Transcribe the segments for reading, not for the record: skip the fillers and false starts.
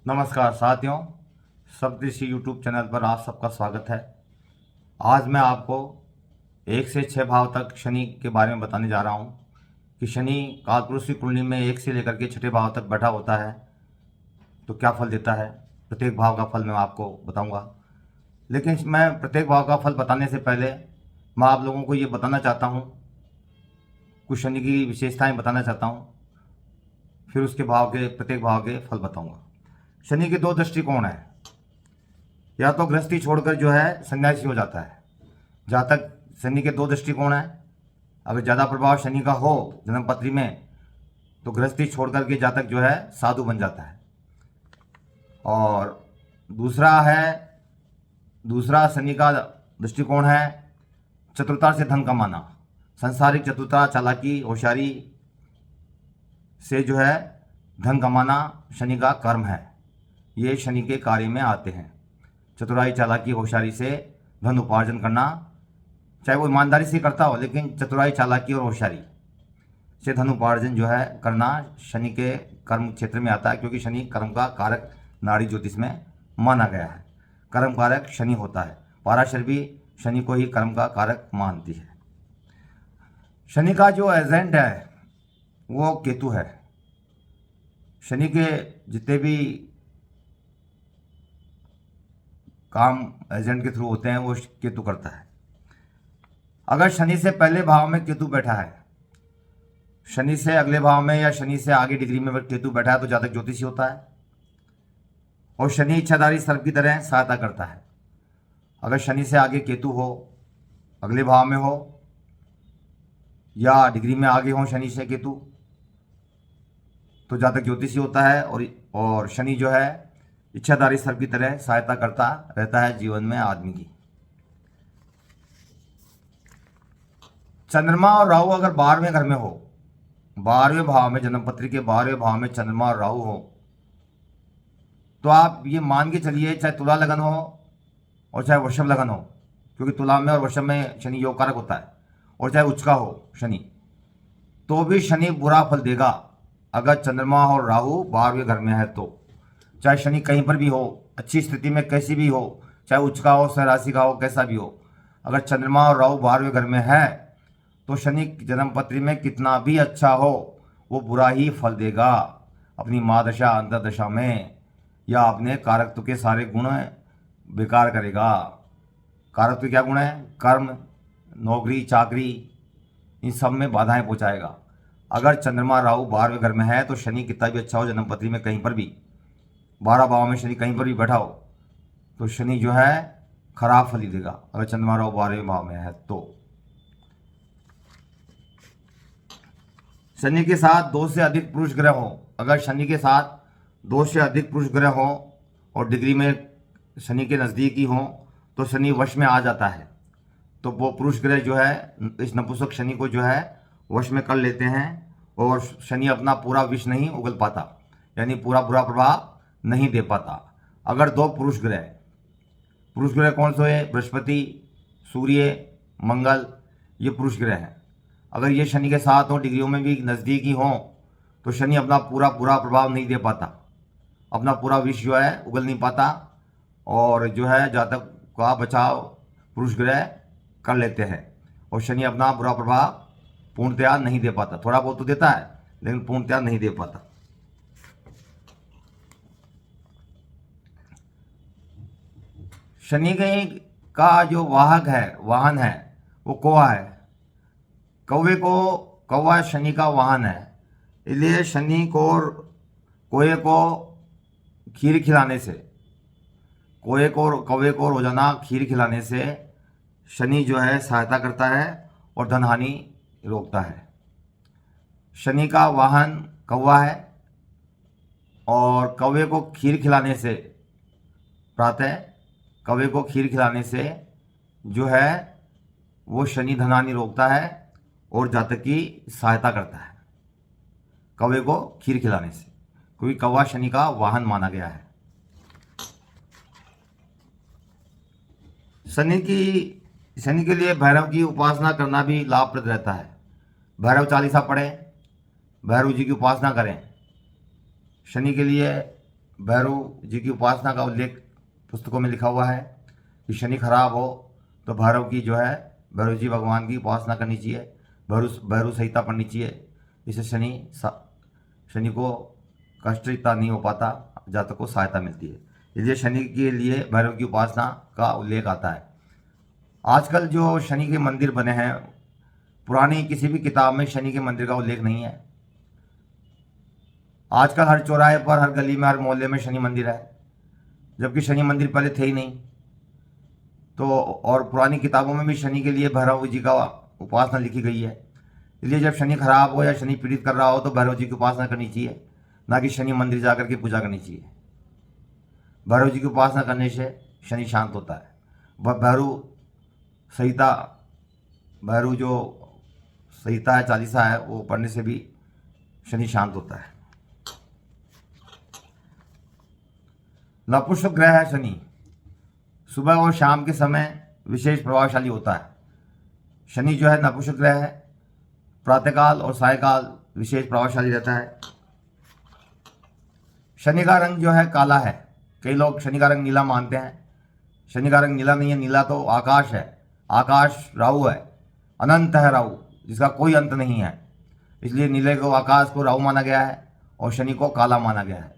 नमस्कार साथियों, सप्तऋषि YouTube channel पर आप सबका स्वागत है। आज मैं आपको 1 से 6 भाव तक शनि के बारे में बताने जा रहा हूँ कि शनि कालपुरुष की कुंडली में 1 से लेकर के 6ठे भाव तक बैठा होता है तो क्या फल देता है। प्रत्येक भाव का फल मैं आपको बताऊंगा, लेकिन मैं प्रत्येक भाव का फल बताने से पहले मैं आप लोगों को ये बताना चाहता हूँ, कुछ शनि की विशेषताएँ बताना चाहता हूँ, फिर उसके प्रत्येक भाव के फल बताऊँगा। शनि के 2 दृष्टिकोण हैं। या तो गृहस्थी छोड़कर जो है सन्यासी हो जाता है। जहाँ तक शनि के 2 दृष्टिकोण हैं, अगर ज़्यादा प्रभाव शनि का हो जन्म पत्री में तो गृहस्थी छोड़ करके जातक जो है साधु बन जाता है। और दूसरा शनि का दृष्टिकोण है चतुरता से धन कमाना। संसारिक चतुरता, चालाकी, होशियारी से जो है धन कमाना शनि का कर्म है। ये शनि के कार्य में आते हैं। चतुराई, चालाकी, होशियारी से धन उपार्जन करना, चाहे वो ईमानदारी से करता हो, लेकिन चतुराई, चालाकी और होशियारी से धन उपार्जन जो है करना शनि के कर्म क्षेत्र में आता है, क्योंकि शनि कर्म का कारक नाड़ी ज्योतिष में माना गया है। कर्म कारक शनि होता है। पराशर भी शनि को ही कर्म का कारक मानती है। शनि का जो एजेंट है वो केतु है। शनि के जितने भी काम एजेंट के थ्रू होते हैं वो केतु करता है। अगर शनि से पहले भाव में केतु बैठा है, शनि से अगले भाव में या शनि से आगे डिग्री में केतु बैठा है तो जातक ज्योतिषी होता है। और शनि इच्छाधारी सर्प की तरह सहायता करता है। अगर शनि से आगे केतु हो, अगले भाव में हो या डिग्री में आगे हो शनि से केतु, तो जातक ज्योतिषी होता है। और शनि जो है इच्छाधारी सर्प की तरह सहायता करता रहता है जीवन में आदमी की। चंद्रमा और राहु अगर 12वें घर में हो, 12वें भाव में, जन्मपत्री के 12वें भाव में चंद्रमा और राहु हो, तो आप ये मान के चलिए, चाहे तुला लगन हो और चाहे वृषभ लगन हो, क्योंकि तुला में और वृषभ में शनि योग कारक होता है, और चाहे उच्च का हो शनि, तो भी शनि बुरा फल देगा अगर चंद्रमा और राहु 12वें घर में है तो। चाहे शनि कहीं पर भी हो, अच्छी स्थिति में कैसी भी हो, चाहे उच्च का हो, सहराशि का हो, कैसा भी हो, अगर चंद्रमा और राहु 12वें घर में है तो शनि जन्मपत्री में कितना भी अच्छा हो वो बुरा ही फल देगा अपनी महादशा, अंतर्दशा में, या अपने कारकत्व के सारे गुण बेकार करेगा। कारकत्व क्या गुण है? कर्म, नौकरी, चाकरी, इन सब में बाधाएं पहुंचाएगा। अगर चंद्रमा राहु 12वें घर में है तो शनि कितना भी अच्छा हो जन्मपत्री में, कहीं पर भी 12 भाव में शनि कहीं पर भी बैठा हो तो शनि जो है खराब फल ही देगा अगर चंद्रमा राहु 12वें भाव में है तो। शनि के साथ 2 से अधिक पुरुष ग्रह हो, अगर शनि के साथ 2 से अधिक पुरुष ग्रह हो और डिग्री में शनि के नज़दीकी हो तो शनि वश में आ जाता है। तो वो पुरुष ग्रह जो है इस नपुंसक शनि को जो है वश में कर लेते हैं और शनि अपना पूरा विष नहीं उगल पाता, यानी पूरा बुरा प्रभाव नहीं दे पाता। अगर 2 पुरुष ग्रह कौन से है? बृहस्पति, सूर्य, मंगल, ये पुरुष ग्रह हैं। अगर ये शनि के साथ हो, डिग्रियों में भी नज़दीकी हों, तो शनि अपना पूरा बुरा प्रभाव नहीं दे पाता, अपना पूरा विष जो है उगल नहीं पाता, और जो है जातक का बचाव पुरुष ग्रह कर लेते हैं और शनि अपना बुरा प्रभाव पूर्णतया नहीं दे पाता। थोड़ा बहुत तो देता है लेकिन पूर्णतया नहीं दे पाता। शनि का जो वाहन है वो कौवा है। कौवा शनि का वाहन है, इसलिए कौवे को खीर खिलाने से, कौवे को रोजाना खीर खिलाने से शनि जो है सहायता करता है और धन हानि रोकता है। शनि का वाहन कौवा है और कौवे को खीर खिलाने से, प्रातः कौवे को खीर खिलाने से जो है वो शनि धन हानि रोकता है और जातक की सहायता करता है, कौवे को खीर खिलाने से, क्योंकि कौवा शनि का वाहन माना गया है। शनि के लिए भैरव की उपासना करना भी लाभप्रद रहता है। भैरव चालीसा पढ़ें, भैरव जी की उपासना करें। शनि के लिए भैरव जी की उपासना का उल्लेख पुस्तकों में लिखा हुआ है कि शनि खराब हो तो भैरव की जो है भैरव जी भगवान की उपासना करनी चाहिए, भैरव संहिता पढ़नी चाहिए। इससे शनि को कष्ट इतना नहीं हो पाता, जातक को सहायता मिलती है। इसलिए शनि के लिए भैरव की उपासना का उल्लेख आता है। आजकल जो शनि के मंदिर बने हैं, पुरानी किसी भी किताब में शनि के मंदिर का उल्लेख नहीं है। आजकल हर चौराहे पर, हर गली में, हर मोहल्ले में शनि मंदिर है, जबकि शनि मंदिर पहले थे ही नहीं। तो और पुरानी किताबों में भी शनि के लिए भैरव जी का उपासना लिखी गई है। इसलिए जब शनि खराब हो या शनि पीड़ित कर रहा हो तो भैरव जी की उपासना करनी चाहिए, ना कि शनि मंदिर जाकर के पूजा करनी चाहिए। भैरव जी की उपासना करने से शनि शांत होता है। भैरव संहिता, भैरव जो संहिता है, चालीसा है, वो पढ़ने से भी शनि शांत होता है। नपुंसक ग्रह है शनि, सुबह और शाम के समय विशेष प्रभावशाली होता है। शनि जो है नपुंसक ग्रह है, प्रातःकाल और सायकाल विशेष प्रभावशाली रहता है। शनि का रंग जो है काला है। कई लोग शनि का रंग नीला मानते हैं। शनि का रंग नीला नहीं है, नीला तो आकाश है। आकाश राहु है, अनंत है राहु, जिसका कोई अंत नहीं है। इसलिए नीले को, आकाश को राहु माना गया है और शनि को काला माना गया है।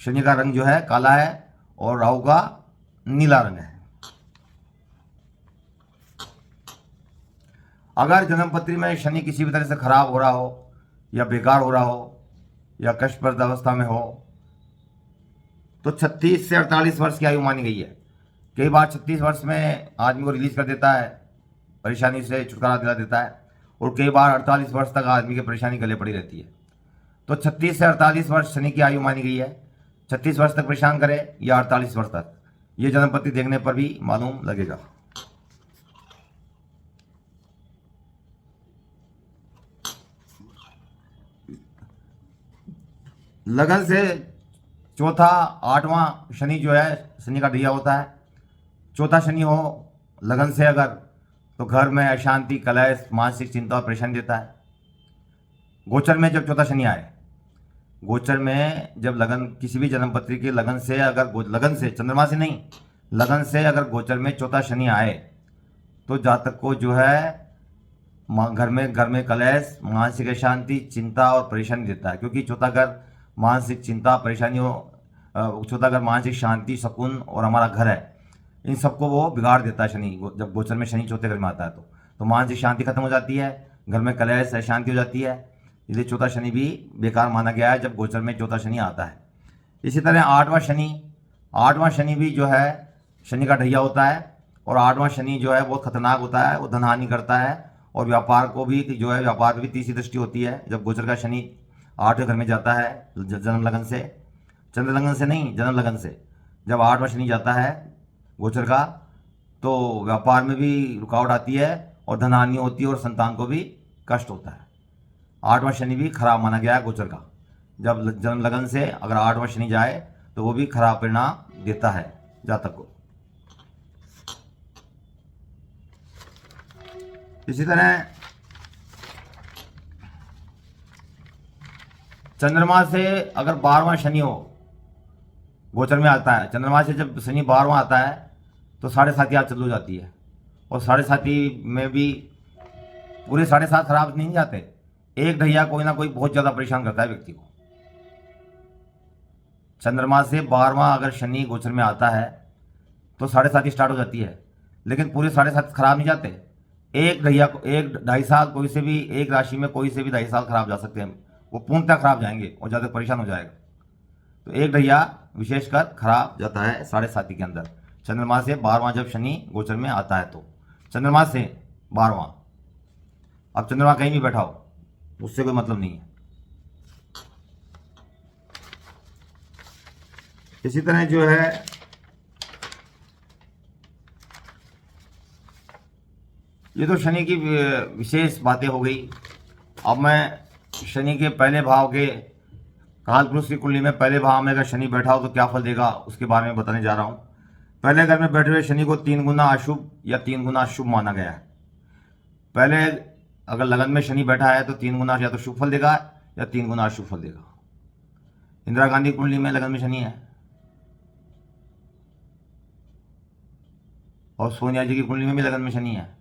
शनि का रंग जो है काला है और राहु का नीला रंग है। अगर जन्मपत्री में शनि किसी भी तरह से खराब हो रहा हो या बेकार हो रहा हो या कष्टप्रद अवस्था में हो तो 36 से 48 वर्ष की आयु मानी गई है। कई बार 36 वर्ष में आदमी को रिलीज कर देता है, परेशानी से छुटकारा दिला देता है, और कई बार 48 वर्ष तक आदमी की परेशानी गले पड़ी रहती है। तो 36 से 48 वर्ष शनि की आयु मानी गई है। 36 वर्ष तक परेशान करे या 48 वर्ष तक, ये जन्मपत्री देखने पर भी मालूम लगेगा। लगन से चौथा, आठवां शनि जो है शनि का ढैया होता है। चौथा शनि हो लगन से अगर, तो घर में अशांति, कलेश, मानसिक चिंता और परेशानी देता है। गोचर में जब चौथा शनि आए, गोचर में जब लगन, किसी भी जन्मपत्री के लगन से अगर, लगन से, चंद्रमा से नहीं, लगन से अगर गोचर में चौथा शनि आए तो जातक को जो है घर में कलेश, मानसिक अशांति, चिंता और परेशानी देता है। क्योंकि चौथा घर मानसिक चिंता, परेशानियों, चौथा घर मानसिक शांति, सुकून और हमारा घर है, इन सबको वो बिगाड़ देता है शनि। जब गोचर में शनि चौथे घर में आता है तो मानसिक शांति खत्म हो जाती है, घर में कलेश, अशांति हो जाती है। इसलिए चौथा शनि भी बेकार माना गया है जब गोचर में चौथा शनि आता है। इसी तरह आठवां शनि भी जो है शनि का ढैया होता है, और आठवां शनि जो है बहुत खतरनाक होता है। वो धनहानि करता है और व्यापार को भी जो है, व्यापार में भी तीसरी दृष्टि होती है जब गोचर का शनि 8वें घर में जाता है जन्म लगन से, चंद्र लगन से नहीं, जन्म लगन से। जब 8वां शनि जाता है गोचर का तो व्यापार में भी रुकावट आती है और धनहानि होती है और संतान को भी कष्ट होता है। 8वां शनि भी खराब माना गया है गोचर का। जब जन्म लगन से अगर 8वां शनि जाए तो वो भी खराब परिणाम देता है जातक को। इसी तरह चंद्रमा से अगर 12वां शनि हो, गोचर में आता है, चंद्रमा से जब शनि 12वां आता है तो 7.5 याद चालू हो जाती है। और 7.5 में भी पूरे 7.5 खराब नहीं जाते, एक ढैया कोई ना कोई बहुत ज़्यादा परेशान करता है व्यक्ति को। चंद्रमा से 12वां अगर शनि गोचर में आता है तो 7.5 स्टार्ट हो जाती है, लेकिन पूरे 7.5 खराब नहीं जाते। एक ढैया को 1-2.5 साल, कोई से भी एक राशि में कोई से भी 2.5 साल खराब जा सकते हैं, वो पूर्णतः खराब जाएंगे और ज़्यादा परेशान हो जाएगा। तो एक ढैया विशेषकर खराब जाता है 7.5 के अंदर, चंद्रमा से 12वां जब शनि गोचर में आता है तो। चंद्रमा से 12वां, अब चंद्रमा कहीं भी बैठा हो उससे कोई मतलब नहीं है। इसी तरह जो है ये तो शनि की विशेष बातें हो गई। अब मैं शनि के पहले भाव के, कालपुरुष की कुंडली में पहले भाव में अगर शनि बैठा हो तो क्या फल देगा उसके बारे में बताने जा रहा हूँ। पहले घर में बैठे हुए शनि को 3 गुना अशुभ या 3 गुना शुभ माना गया है। पहले अगर लगन में शनि बैठा है तो 3 गुना या तो शुभ फल देगा या 3 गुना अशुभ फल देगा। इंदिरा गांधी कुंडली में लगन में शनि है, और सोनिया जी की कुंडली में भी लगन में शनि है,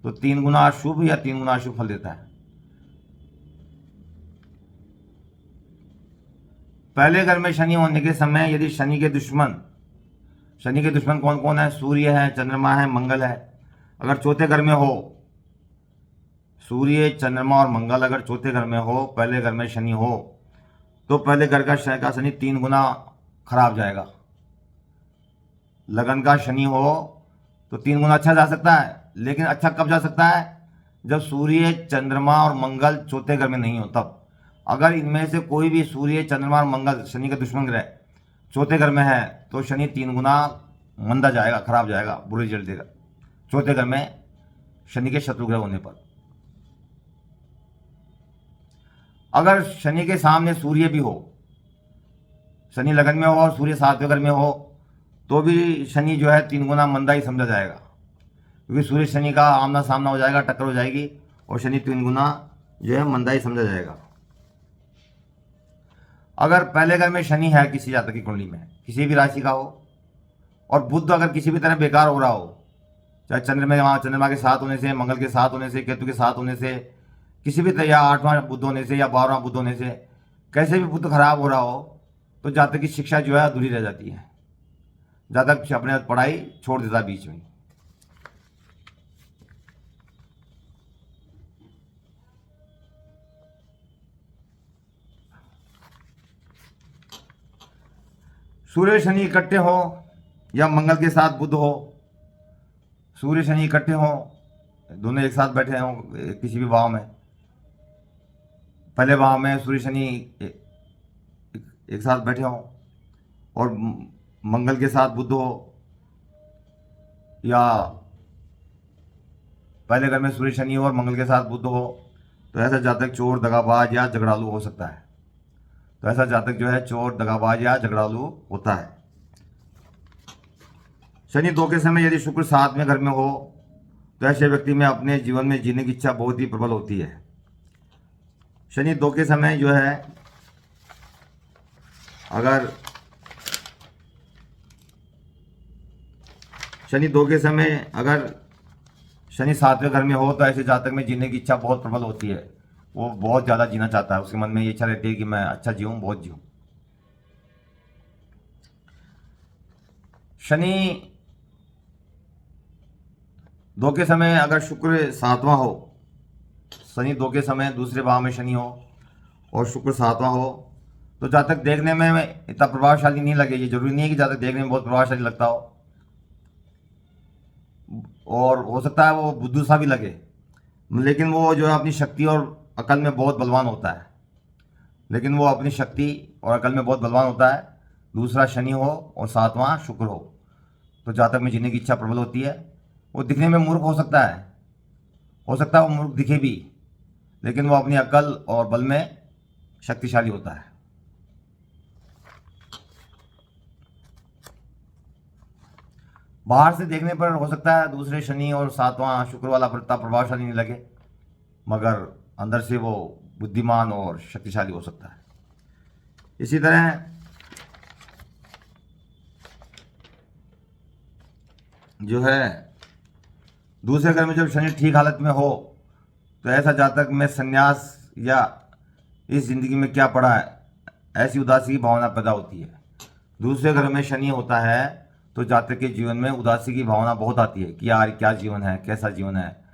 तो 3 गुना शुभ या 3 गुना अशुभ फल देता है। पहले घर में शनि होने के समय यदि शनि के दुश्मन कौन कौन है? सूर्य है, चंद्रमा है, मंगल है। अगर चौथे घर में हो, सूर्य, चंद्रमा और मंगल अगर चौथे घर में हो, पहले घर में शनि हो, तो पहले घर का शनि 3 गुना खराब जाएगा। लगन का शनि हो तो 3 गुना अच्छा जा सकता है, लेकिन अच्छा कब जा सकता है? जब सूर्य, चंद्रमा और मंगल चौथे घर में नहीं हो तब। अगर इनमें से कोई भी सूर्य, चंद्रमा और मंगल शनि का दुश्मन ग्रह चौथे घर में है, तो शनि 3 गुना मंदा जाएगा, खराब जाएगा, बुरे रिजल्ट देगा चौथे घर में शनि के शत्रु ग्रह होने पर। अगर शनि के सामने सूर्य भी हो, शनि लगन में हो और सूर्य 7वें घर में हो, तो भी शनि जो है 3 गुना मंदा ही समझा जाएगा, क्योंकि सूर्य शनि का आमना सामना हो जाएगा, टक्कर हो जाएगी, और शनि 3 गुना जो है मंदा ही समझा जाएगा। अगर पहले घर में शनि है किसी जातक की कुंडली में, किसी भी राशि का हो, और बुध अगर किसी भी तरह बेकार हो रहा हो, चाहे चंद्रमा के साथ होने से, मंगल के साथ होने से, केतु के साथ होने से, किसी भी तरह, या 8वां बुध होने से या 12वां बुध होने से, कैसे भी बुध खराब हो रहा हो, तो जातक की शिक्षा जो है अधूरी रह जाती है, जातक अपने पढ़ाई छोड़ देता है बीच में। सूर्य शनि इकट्ठे हो या मंगल के साथ बुध हो, सूर्य शनि इकट्ठे हो, दोनों एक साथ बैठे हों किसी भी भाव में, पहले भाव में सूर्य शनि एक साथ बैठे हों, और मंगल के साथ बुध हो, या पहले घर में सूर्य शनि हो और मंगल के साथ बुध हो, तो ऐसा जातक चोर, दगाबाज या झगड़ालू हो सकता है। तो ऐसा जातक जो है चोर, दगाबाज या झगड़ालू होता है। शनि 2 के समय यदि शुक्र 7वें घर में हो, तो ऐसे व्यक्ति में अपने जीवन में जीने की इच्छा बहुत ही प्रबल होती है। शनि 2 के समय जो है, अगर शनि 2 के समय अगर शनि 7वें घर में हो, तो ऐसे जातक में जीने की इच्छा बहुत प्रबल होती है, वो बहुत ज़्यादा जीना चाहता है, उसके मन में ये इच्छा रहती है कि मैं अच्छा जीऊँ, बहुत जीऊँ। शनि 2 के समय अगर शुक्र 7वां हो, शनि 2 के समय दूसरे भाव में शनि हो और शुक्र 7वां हो, तो जातक देखने में इतना प्रभावशाली नहीं लगे। ये जरूरी नहीं है कि जातक देखने में बहुत प्रभावशाली लगता हो, और हो सकता है वो बुद्धू सा भी लगे, लेकिन वो जो है अपनी शक्ति और अकल में बहुत बलवान होता है। लेकिन वो अपनी शक्ति और अकल में बहुत बलवान होता है। दूसरा शनि हो और 7वां शुक्र हो, तो जातक में जीने की इच्छा प्रबल होती है। वो दिखने में मूर्ख हो सकता है वो मूर्ख दिखे भी, लेकिन वो अपनी अकल और बल में शक्तिशाली होता है। बाहर से देखने पर हो सकता है दूसरे शनि और 7वां शुक्र वाला इतना प्रभावशाली नहीं लगे, मगर अंदर से वो बुद्धिमान और शक्तिशाली हो सकता है। इसी तरह जो है दूसरे घर में जब शनि ठीक हालत में हो, तो ऐसा जातक में संन्यास या इस जिंदगी में क्या पड़ा है, ऐसी उदासी की भावना पैदा होती है। दूसरे घर में शनि होता है तो जातक के जीवन में उदासी की भावना बहुत आती है कि यार क्या जीवन है, कैसा जीवन है,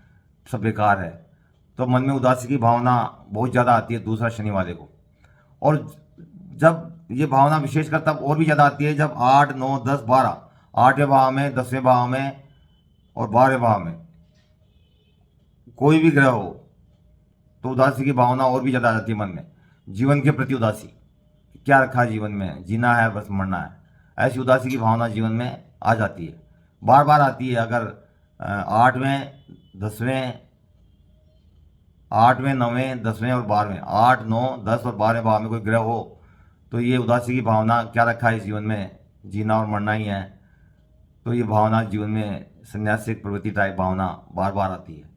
सब बेकार है। तो मन में उदासी की भावना बहुत ज़्यादा आती है दूसरा शनि वाले को। और जब ये भावना विशेषकर तब और भी ज़्यादा आती है जब 8, 9, 10, 12 8वें भाव में, 10वें भाव में और 12वें भाव में कोई भी ग्रह हो, तो उदासी की भावना और भी ज़्यादा आ जाती है मन में, जीवन के प्रति उदासी। क्या रखा है जीवन में, जीना है बस मरना है, ऐसी उदासी की भावना जीवन में आ जाती है, बार बार आती है। अगर 8वें, 10वें, 8वें, 9वें, 10वें और 12वें, 8, 9, 10 और 12वें भाव में कोई ग्रह हो, तो ये उदासी की भावना, क्या रखा है जीवन में, जीना और मरना ही है, तो ये भावना जीवन में संन्यासिक प्रवृत्ति टाइप भावना बार बार आती है।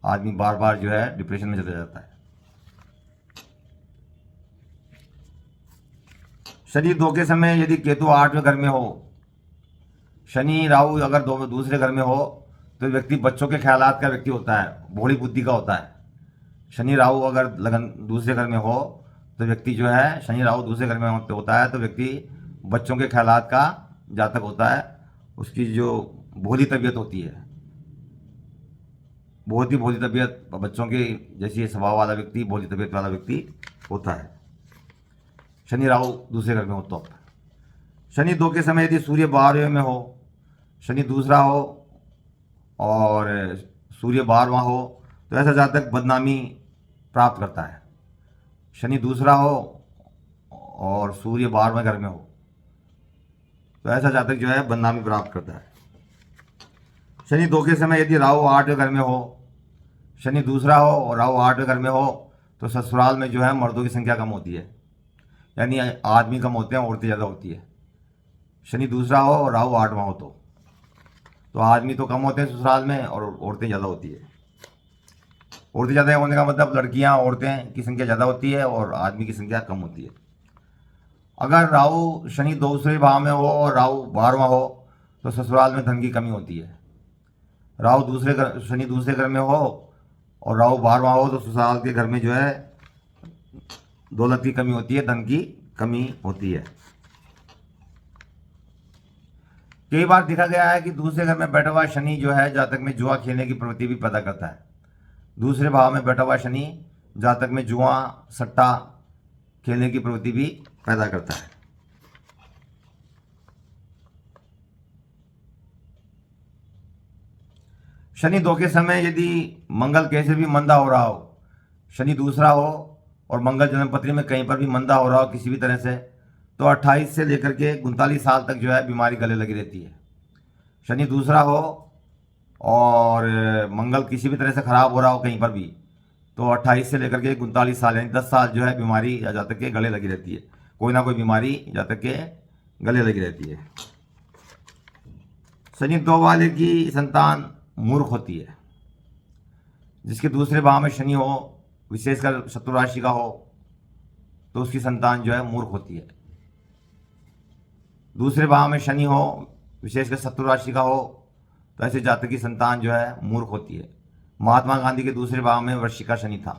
आदमी बार बार जो है डिप्रेशन में चला जाता है। शनि 2 के समय यदि केतु 8वें घर में हो, शनि राहु अगर दूसरे घर में हो तो व्यक्ति बच्चों के ख्यालात का व्यक्ति होता है, भोली बुद्धि का होता है। शनि राहु अगर लगन दूसरे घर में हो तो व्यक्ति जो है, शनि राहु दूसरे घर में होता है तो व्यक्ति बच्चों के ख्यालात का जातक होता है। उसकी जो भोली तबीयत होती है, बहुत ही भोली तबीयत, बच्चों के जैसी स्वभाव वाला व्यक्ति, भोली तबीयत वाला व्यक्ति होता है शनि राहु दूसरे घर में हो तो। शनि 2 के समय यदि सूर्य 12वें में हो, शनि दूसरा हो और सूर्य 12वां हो तो ऐसा जातक बदनामी प्राप्त करता है। शनि दूसरा हो और सूर्य 12वें घर में हो तो ऐसा जातक जो है बदनामी प्राप्त करता है। शनि 2 के समय यदि राहु 8वें घर में हो, शनि दूसरा हो और राहु 8वें घर में हो तो ससुराल में जो है मर्दों की संख्या कम होती है, यानी आदमी कम होते हैं, औरतें ज़्यादा होती है। शनि दूसरा हो और राहु 8वां हो तो आदमी तो कम होते हैं ससुराल में और औरतें ज़्यादा होती है। औरतें ज़्यादा होने का मतलब लड़कियां, औरतें की संख्या ज़्यादा होती है और आदमी की संख्या कम होती है। अगर राहु शनि दूसरे भाव में हो और राहु 12वां हो तो ससुराल में धन की कमी होती है। शनि दूसरे घर में हो और राहु 12वां हो तो ससुराल के घर में जो है दौलत की कमी होती है, धन की कमी होती है। कई बार देखा गया है कि दूसरे घर में बैठा हुआ शनि जो है जातक में जुआ खेलने की प्रवृत्ति भी पैदा करता है। दूसरे भाव में बैठा हुआ शनि जातक में जुआ सट्टा खेलने की प्रवृत्ति भी पैदा करता है। शनि 2 के समय यदि मंगल कैसे भी मंदा हो रहा हो, शनि दूसरा हो और मंगल जन्मपत्री में कहीं पर भी मंदा हो रहा हो किसी भी तरह से, तो 28 से लेकर के 39 साल तक जो है बीमारी गले लगी रहती है। शनि दूसरा हो और मंगल किसी भी तरह से खराब हो रहा हो कहीं पर भी तो 28 से लेकर के 39 साल यानी 10 साल जो है बीमारी या जातक के गले लगी रहती है। कोई ना कोई बीमारी जातक के गले लगी रहती है। शनि 2 वाले की संतान मूर्ख होती है। जिसके दूसरे भाव में शनि हो, विशेषकर शत्रु राशि का हो, तो उसकी संतान जो है मूर्ख होती है। दूसरे भाव में शनि हो, विशेषकर शत्रु राशि का हो, तो ऐसे जातक की संतान जो है मूर्ख होती है। महात्मा गांधी के दूसरे भाव में वृश्चिक का शनि था।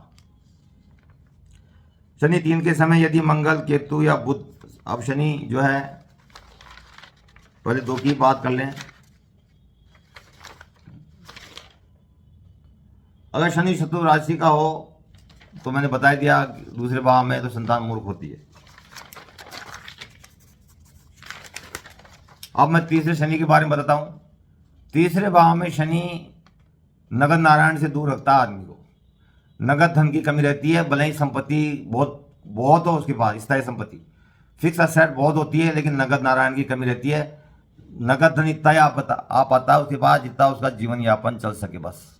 शनि 3 के समय यदि मंगल, केतु या बुध, अब शनि जो है पहले 2 की बात कर लें। अगर शनि शत्रु राशि का हो तो मैंने बता दिया दूसरे भाव में तो संतान मूर्ख होती है। अब मैं तीसरे शनि के बारे में बताता हूं। तीसरे भाव में शनि नगद नारायण से दूर रखता है आदमी को। नगद धन की कमी रहती है, भले ही संपत्ति बहुत हो उसके पास, स्थायी संपत्ति फिक्स असेट बहुत होती है, लेकिन नगद नारायण की कमी रहती है। नगद धन इतना ही आ पाता है उसके पास जितना उसका जीवन यापन चल सके बस।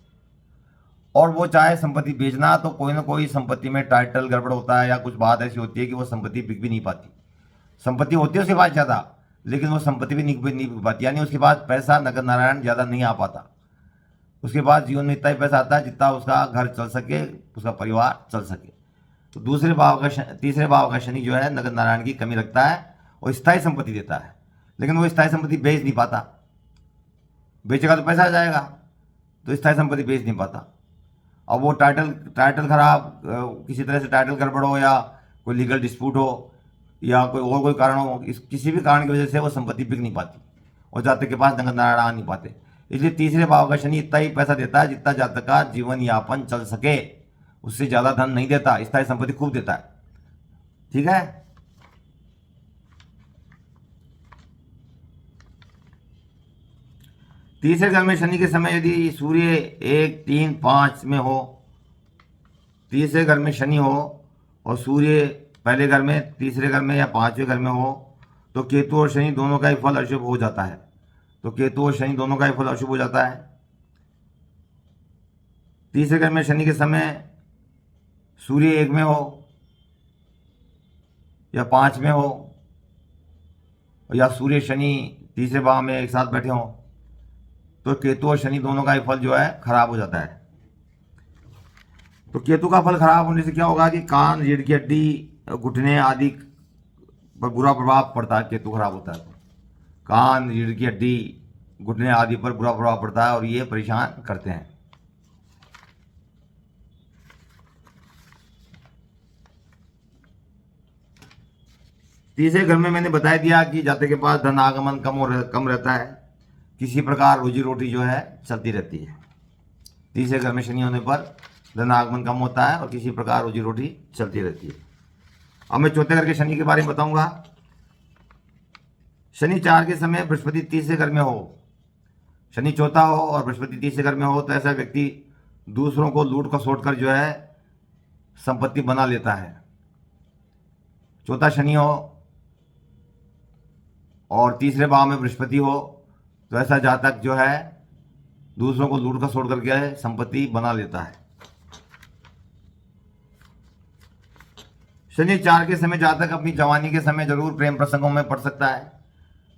और वो चाहे संपत्ति बेचना तो कोई ना कोई संपत्ति में टाइटल गड़बड़ होता है या कुछ बात ऐसी होती है कि वो संपत्ति बिक भी नहीं पाती। संपत्ति होती है उसके पास ज़्यादा, लेकिन वो संपत्ति भी नहीं बिक पाती, यानी उसके पास पैसा नगद नारायण ज़्यादा नहीं आ पाता। उसके पास जीवन में इतना ही पैसा आता है जितना उसका घर चल सके, उसका परिवार चल सके। तो तीसरे भाव का शनि जो है नगद नारायण की कमी रखता है और स्थायी संपत्ति देता है, लेकिन वो स्थायी संपत्ति बेच नहीं पाता। बेचेगा तो पैसा आ जाएगा, तो स्थायी संपत्ति बेच नहीं पाता। अब वो टाइटल खराब, किसी तरह से टाइटल गड़बड़ हो या कोई लीगल डिस्प्यूट हो या कोई कारण हो, किसी भी कारण की वजह से वो संपत्ति बिक नहीं पाती और जातक के पास नगद नारायण आ नहीं पाते। इसलिए तीसरे भाव का शनि इतना ही पैसा देता है जितना जातक का जीवन यापन चल सके, उससे ज़्यादा धन नहीं देता, स्थायी संपत्ति खूब देता है। ठीक है। तीसरे घर में शनि के समय यदि सूर्य 1, 3, 5 में हो, तीसरे घर में शनि हो और सूर्य पहले घर में, तीसरे घर में या 5वें घर में हो तो केतु और शनि दोनों का ही फल अशुभ हो जाता है। तो केतु और शनि दोनों का ही फल अशुभ हो जाता है। तीसरे घर में शनि के समय सूर्य 1 में हो या 5 में हो या सूर्य शनि तीसरे भाव में एक साथ बैठे हों तो केतु और शनि दोनों का ही फल जो है खराब हो जाता है। तो केतु का फल खराब होने से क्या होगा कि कान, रीढ़ की हड्डी, घुटने आदि पर बुरा प्रभाव पड़ता है। केतु खराब होता है तो कान, रीढ़ की हड्डी घुटने आदि पर बुरा प्रभाव पड़ता है और ये परेशान करते हैं। तीसरे घर में मैंने बता दिया कि जातक के पास धन आगमन कम रहता है, किसी प्रकार रोजी रोटी जो है चलती रहती है। तीसरे घर में शनि होने पर धन आगमन कम होता है और किसी प्रकार रोजी रोटी चलती रहती है। अब मैं चौथे घर के शनि के बारे में बताऊंगा। शनि 4 के समय बृहस्पति तीसरे घर में हो, शनि चौथा हो और बृहस्पति तीसरे घर में हो तो ऐसा व्यक्ति दूसरों को लूट खसोट कर जो है संपत्ति बना लेता है। चौथा शनि हो और तीसरे भाव में बृहस्पति हो तो ऐसा जातक जो है दूसरों को लूट खसोट करके संपत्ति बना लेता है। शनि 4 के समय जातक अपनी जवानी के समय जरूर प्रेम प्रसंगों में पड़ सकता है,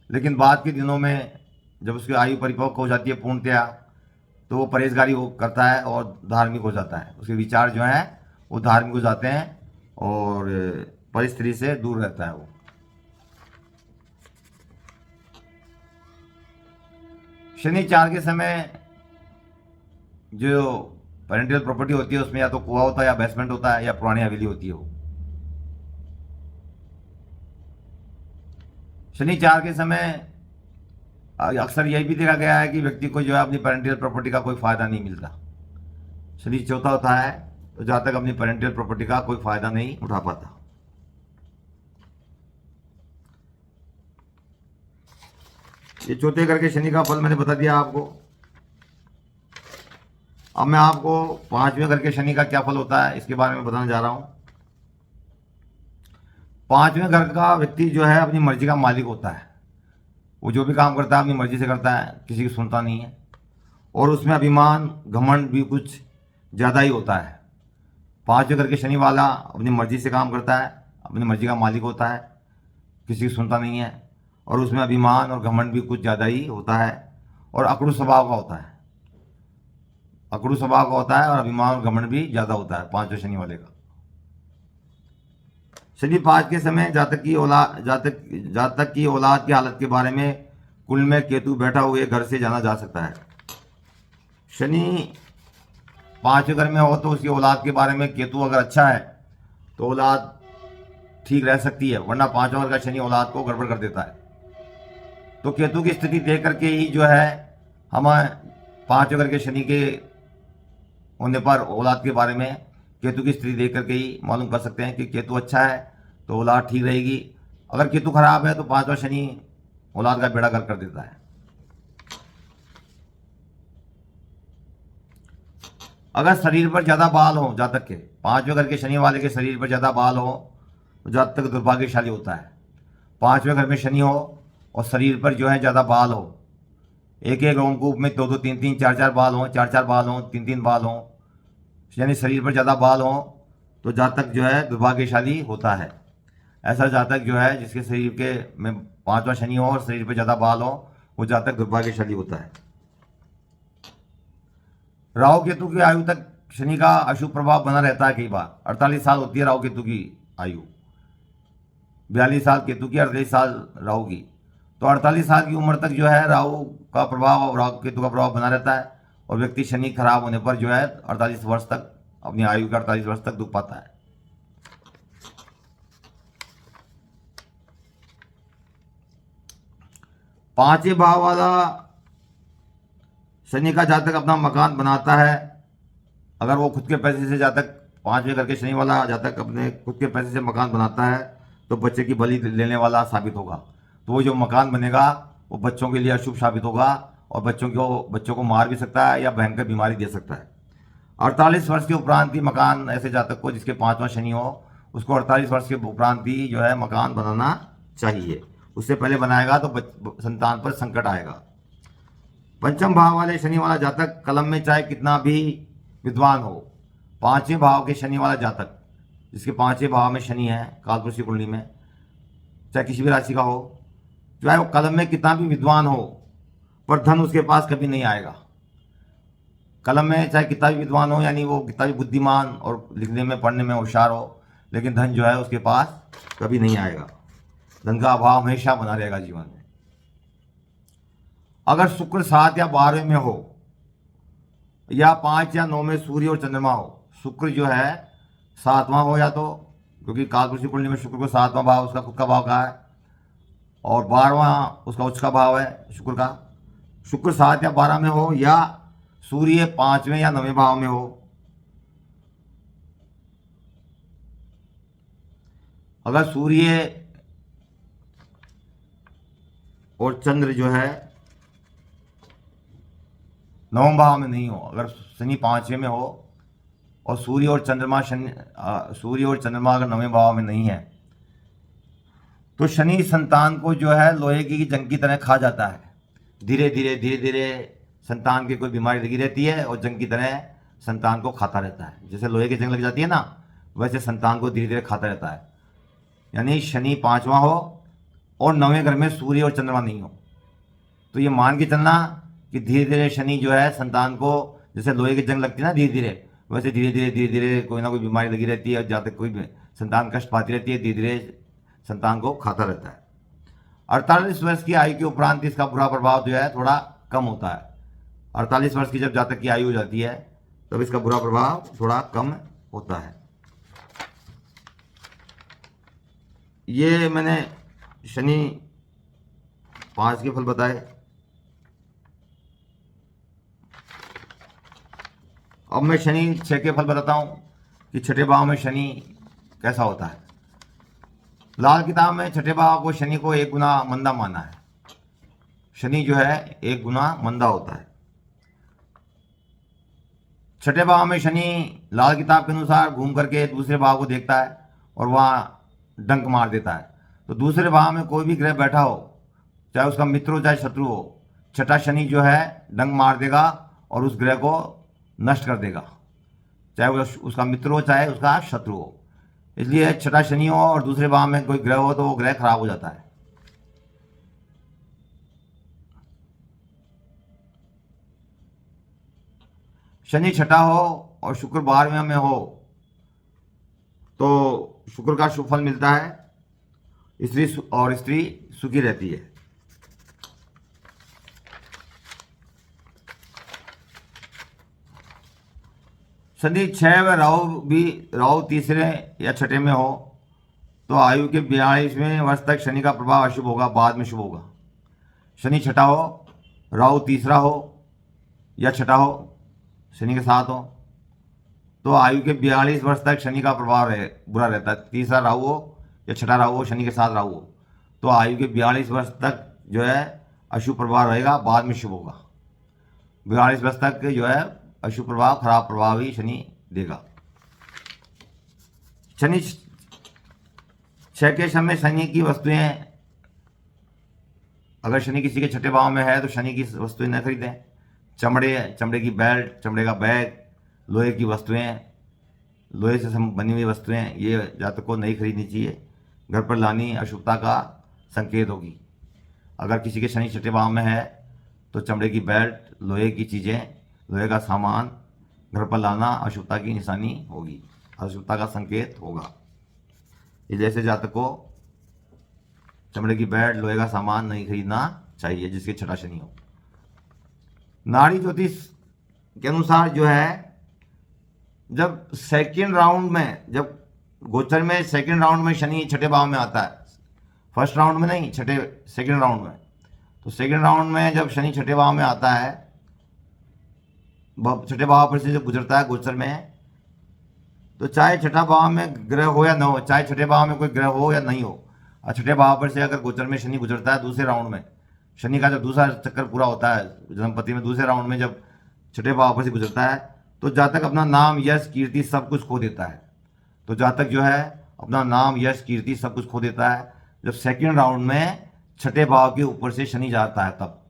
लेकिन बाद के दिनों में जब उसकी आयु परिपक्व हो जाती है पूर्णतया तो वो परहेजगारी करता है और धार्मिक हो जाता है। उसके विचार जो हैं वो धार्मिक हो जाते हैं और परिस्थिति से दूर रहता है वो। शनि 4 के समय जो पेरेंटल प्रॉपर्टी होती है उसमें या तो कुआं होता है या बेसमेंट होता है या पुरानी हवेली होती है वो। शनि 4 के समय अक्सर यही भी देखा गया है कि व्यक्ति को जो है अपनी पेरेंटल प्रॉपर्टी का कोई फायदा नहीं मिलता। शनि चौथा होता है तो जहाँ तक अपनी पेरेंटल प्रॉपर्टी का कोई फायदा नहीं उठा पाता। ये चौथे घर के शनि का फल मैंने बता दिया आपको। अब मैं आपको 5वें घर के शनि का क्या फल होता है इसके बारे में बताने जा रहा हूं। 5वें घर का व्यक्ति जो है अपनी मर्जी का मालिक होता है। वो जो भी काम करता है अपनी मर्जी से करता है, किसी की सुनता नहीं है और उसमें अभिमान घमंड भी कुछ ज़्यादा ही होता है। 5वें घर के शनि वाला अपनी मर्जी से काम करता है, अपनी मर्जी का मालिक होता है, किसी की सुनता नहीं है और उसमें अभिमान और घमंड भी कुछ ज़्यादा ही होता है और अकड़ू स्वभाव का होता है। अकड़ू स्वभाव का होता है और अभिमान और घमंड भी ज़्यादा होता है 5वें शनि वाले का। शनि 5 के समय जातक की औलाद की हालत के बारे में कुल में केतु बैठा हुए घर से जाना जा सकता है। शनि 5वें घर में हो तो उसकी औलाद के बारे में केतु अगर अच्छा है तो औलाद ठीक रह सकती है, वरना 5वां घर का शनि औलाद को गड़बड़ कर देता है। तो केतु की स्थिति देख करके ही जो है हम 5वें घर के शनि के होने पर औलाद के बारे में केतु की स्थिति देख करके ही मालूम कर सकते हैं कि केतु अच्छा है तो औलाद ठीक रहेगी। अगर केतु खराब है तो 5वां शनि औलाद का बेड़ा गर्क कर देता है। अगर शरीर पर ज़्यादा बाल हो जातक के, 5वें घर के शनि वाले के शरीर पर ज़्यादा बाल हो तो जातक दुर्भाग्यशाली होता है। 5वें घर में शनि हो और शरीर पर जो है ज़्यादा बाल हो, एक एक रोमकूप में 2-2, 3-3, 4-4 बाल हों, 4-4 बाल हों, 3-3 बाल हों, यानी शरीर पर ज़्यादा बाल हों तो जातक जो है दुर्भाग्यशाली होता है। ऐसा जातक जो है जिसके शरीर के में 5वां शनि हो और शरीर पर ज़्यादा बाल हो वो जातक दुर्भाग्यशाली होता है। राहु केतु की आयु तक शनि का अशुभ प्रभाव बना रहता है। कई बार 48 साल होती है राहु केतु की आयु, 42 साल केतु की, 48 साल राहु की। तो 48 साल की उम्र तक जो है राहु का प्रभाव और राहु केतु का प्रभाव बना रहता है और व्यक्ति शनि खराब होने पर जो है 48 वर्ष तक अपनी आयु का 48 वर्ष तक दुख पाता है। पांचवें भाव वाला शनि का जातक अपना मकान बनाता है, अगर वो खुद के पैसे से जातक 5वें घर के शनि वाला जातक अपने खुद के पैसे से मकान बनाता है तो बच्चे की बलि लेने वाला साबित होगा। तो वो जो मकान बनेगा वो बच्चों के लिए अशुभ साबित होगा और बच्चों को मार भी सकता है या भयंकर बीमारी दे सकता है। 48 वर्ष के उपरांत ही मकान, ऐसे जातक को जिसके 5वां शनि हो उसको 48 वर्ष के उपरांत ही जो है मकान बनाना चाहिए। उससे पहले बनाएगा तो संतान पर संकट आएगा। पंचम भाव वाले शनि वाला जातक कलम में चाहे कितना भी विद्वान हो, 5वें भाव के शनि वाला जातक जिसके 5वें भाव में शनि है कालपुरुष की कुंडली में, चाहे किसी भी राशि का हो, चाहे वो कलम में कितना भी विद्वान हो पर धन उसके पास कभी नहीं आएगा। कलम में चाहे कितना भी विद्वान हो, यानी वो कितना भी बुद्धिमान और लिखने में पढ़ने में होशियार हो, लेकिन धन जो है उसके पास कभी नहीं आएगा। धन का अभाव हमेशा बना रहेगा जीवन में। अगर शुक्र 7 या 12 में हो या 5 या 9 में सूर्य और चंद्रमा हो, शुक्र जो है 7वां हो या तो, क्योंकि कालपुरुषी कुंडली में शुक्र को 7वां भाव उसका खुद का भाव कहा है, और 12वां उसका उच्च का भाव है शुक्र का। शुक्र 7 या 12 में हो या सूर्य 5वें या 9वें भाव में हो। अगर सूर्य और चंद्र जो है 9वें भाव में नहीं हो, अगर शनि 5वें में हो और सूर्य और चंद्रमा अगर 9वें भाव में नहीं है, तो शनि संतान को जो है लोहे की जंग की तरह खा जाता है। धीरे धीरे संतान की कोई बीमारी लगी रहती है और जंग की तरह संतान को खाता रहता है। जैसे लोहे की जंग लग जाती है ना, वैसे संतान को धीरे धीरे खाता रहता है। यानी शनि 5वां हो और 9वें घर में सूर्य और चंद्रमा नहीं हो, तो ये मान के चलना कि धीरे धीरे शनि जो है संतान को, जैसे लोहे की जंग लगती है ना धीरे धीरे, वैसे धीरे धीरे कोई ना कोई बीमारी लगी रहती है, और जहाँ तक कोई संतान कष्ट पाती रहती है, धीरे धीरे संतान को खाता रहता है। 48 वर्ष की आयु के उपरांत इसका बुरा प्रभाव जो है थोड़ा कम होता है। 48 वर्ष की जब जातक की आयु हो जाती है, तब इसका बुरा प्रभाव थोड़ा कम होता है। ये मैंने शनि 5 के फल बताए। अब मैं शनि 6 के फल बताता हूं कि छठे भाव में शनि कैसा होता है। लाल किताब में छठे भाव को शनि को 1 गुना मंदा माना है। शनि जो है 1 गुना मंदा होता है। छठे भाव में शनि लाल किताब के अनुसार घूम करके दूसरे भाव को देखता है और वहाँ डंक मार देता है। तो दूसरे भाव में कोई भी ग्रह बैठा हो, चाहे उसका मित्र हो चाहे शत्रु हो, छठा शनि जो है डंक मार देगा और उस ग्रह को नष्ट कर देगा, चाहे वो उसका मित्र हो चाहे उसका शत्रु हो। इसलिए छठा शनि हो और दूसरे भाव में कोई ग्रह हो तो वो ग्रह खराब हो जाता है। शनि छठा हो और शुक्र 12वें में हो तो शुक्र का शुभ फल मिलता है, स्त्री सुखी रहती है। शनि 6 व राहु तीसरे या छठे में हो तो आयु के 42वें वर्ष तक शनि का प्रभाव अशुभ होगा, बाद में शुभ होगा। शनि छठा हो, राहु तीसरा हो या छठा हो, शनि के साथ हो, तो आयु के 42 वर्ष तक शनि का प्रभाव बुरा रहता है। तीसरा राहु हो या छठा राहु हो, शनि के साथ राहु हो, तो आयु के 42 वर्ष तक जो है अशुभ प्रभाव रहेगा, बाद में शुभ होगा। 42 वर्ष तक जो है अशुभ प्रभाव, खराब प्रभाव ही शनि देगा। शनि 6 के समय शनि की वस्तुएं, अगर शनि किसी के छठे भाव में है तो शनि की वस्तुएं न खरीदें। चमड़े की बेल्ट, चमड़े का बैग, लोहे की वस्तुएं, लोहे से बनी हुई वस्तुएं, ये जातक को नहीं खरीदनी चाहिए। घर पर लानी अशुभता का संकेत होगी। अगर किसी के शनि छठे भाव में है तो चमड़े की बेल्ट, लोहे की चीज़ें, लोहे का सामान घर पर लाना अशुभता की निशानी होगी, अशुभता का संकेत होगा। इस जैसे जातक को चमड़े की बेल्ट, लोहे का सामान नहीं खरीदना चाहिए जिसके छठा शनि हो। नाड़ी ज्योतिष के अनुसार जो है, जब सेकेंड राउंड में, जब गोचर में सेकेंड राउंड में शनि छठे भाव में आता है, फर्स्ट राउंड में नहीं, सेकेंड राउंड में, तो सेकेंड राउंड में जब शनि छठे भाव में आता है, छठे भाव पर से जब गुजरता है गोचर में, तो चाहे छठा भाव में ग्रह हो या न हो, चाहे छठे भाव में कोई ग्रह हो या नहीं हो, और छठे भाव पर से अगर गोचर में शनि गुजरता है दूसरे राउंड में, शनि का जब दूसरा चक्कर पूरा होता है जन्मपति में, दूसरे राउंड में जब छठे भाव पर से गुजरता है, तो जातक अपना नाम, यश, कीर्ति सब कुछ खो देता है। तो जातक जो है अपना नाम, यश, कीर्ति सब कुछ खो देता है जब सेकेंड राउंड में छठे भाव के ऊपर से शनि जाता है, तब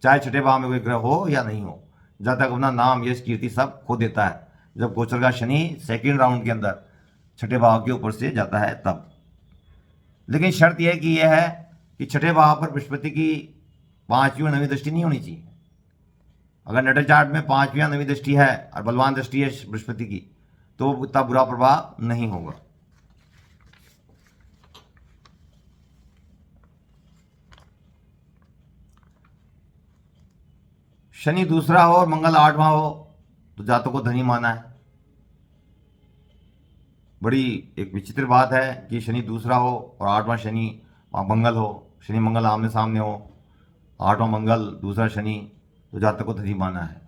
चाहे छठे भाव में कोई ग्रह हो या नहीं हो, जातक अपना नाम, यश, कीर्ति सब खो देता है जब गोचर का शनि सेकेंड राउंड के अंदर छठे भाव के ऊपर से जाता है तब। लेकिन शर्त यह कि यह है कि छठे भाव पर बृहस्पति की 5वीं और 9वीं दृष्टि नहीं होनी चाहिए। अगर नटल चार्ट में 5वीं या 9वीं दृष्टि है और बलवान दृष्टि है बृहस्पति की, तो उतना बुरा प्रभाव नहीं होगा। शनि दूसरा हो और मंगल 8वां हो तो जातकों को धनी माना है। बड़ी एक विचित्र बात है कि शनि दूसरा हो और 8वां शनि मंगल हो, शनि मंगल आमने सामने हो, 8वां मंगल दूसरा शनि, तो जातक को धनी माना है।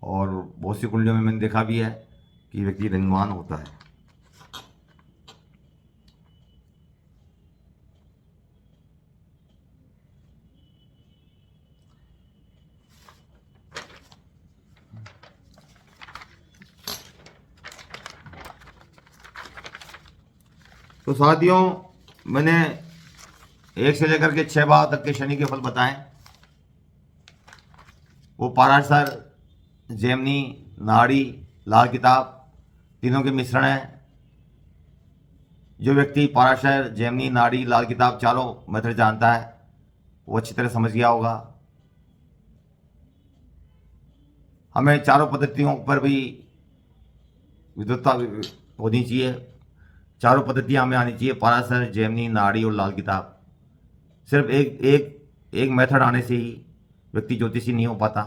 और बहुत सी कुंडलियों में मैंने देखा भी है कि व्यक्ति धनवान होता है। तो साथियों, मैंने 1 से लेकर के 6 भाव तक के शनि के फल बताएं। वो पाराशर, जेमिनी, नाड़ी, लाल किताब तीनों के मिश्रण है। जो व्यक्ति पाराशर, जेमिनी, नाड़ी, लाल किताब चारों मेथड जानता है वो अच्छी तरह समझ गया होगा। हमें चारों पद्धतियों पर भी विद्वत्ता होनी चाहिए। चारों पद्धतियाँ हमें आनी चाहिए, पाराशर, जेमिनी, नाड़ी और लाल किताब। सिर्फ एक मेथड आने से ही व्यक्ति ज्योतिषी नहीं हो पाता,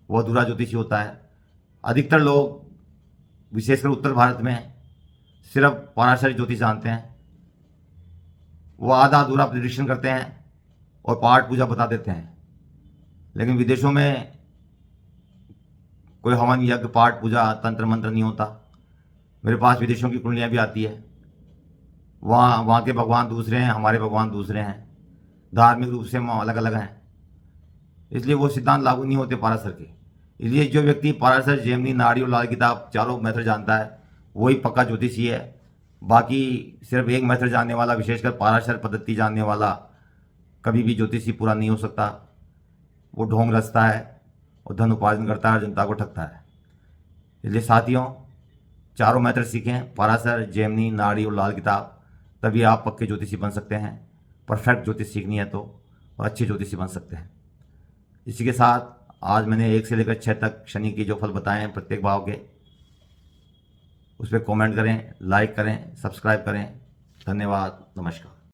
वो अधूरा ज्योतिषी होता है। अधिकतर लोग विशेषकर उत्तर भारत में सिर्फ पाराशर ज्योतिष जानते हैं। वो आधा अधूरा प्रिडिक्शन करते हैं और पाठ पूजा बता देते हैं। लेकिन विदेशों में कोई हवन, यज्ञ, पाठ पूजा, तंत्र मंत्र नहीं होता। मेरे पास विदेशों की कुंडलियाँ भी आती है। वहाँ के भगवान दूसरे हैं, हमारे भगवान दूसरे हैं, धार्मिक रूप से हम अलग अलग हैं, इसलिए वो सिद्धांत लागू नहीं होते पाराशर के। इसलिए जो व्यक्ति पाराशर, जेमिनी, नाड़ी और लाल किताब चारों मेथड जानता है वही पक्का ज्योतिषी है। बाकी सिर्फ एक मेथड जानने वाला, विशेषकर पाराशर पद्धति जानने वाला, कभी भी ज्योतिषी पूरा नहीं हो सकता। वो ढोंग रचता है और धन उपार्जन करता है और जनता को ठगता है। इसलिए साथियों, चारों मेथड सीखें, पाराशर, जेमिनी, नाड़ी और लाल किताब, तभी आप पक्के ज्योतिषी बन सकते हैं। परफेक्ट ज्योतिष सीखनी है तो, और अच्छे ज्योतिषी बन सकते हैं। इसी के साथ आज मैंने 1 से लेकर 6 तक शनि के जो फल बताए हैं प्रत्येक भाव के, उस पर कमेंट करें, लाइक करें, सब्सक्राइब करें। धन्यवाद, नमस्कार।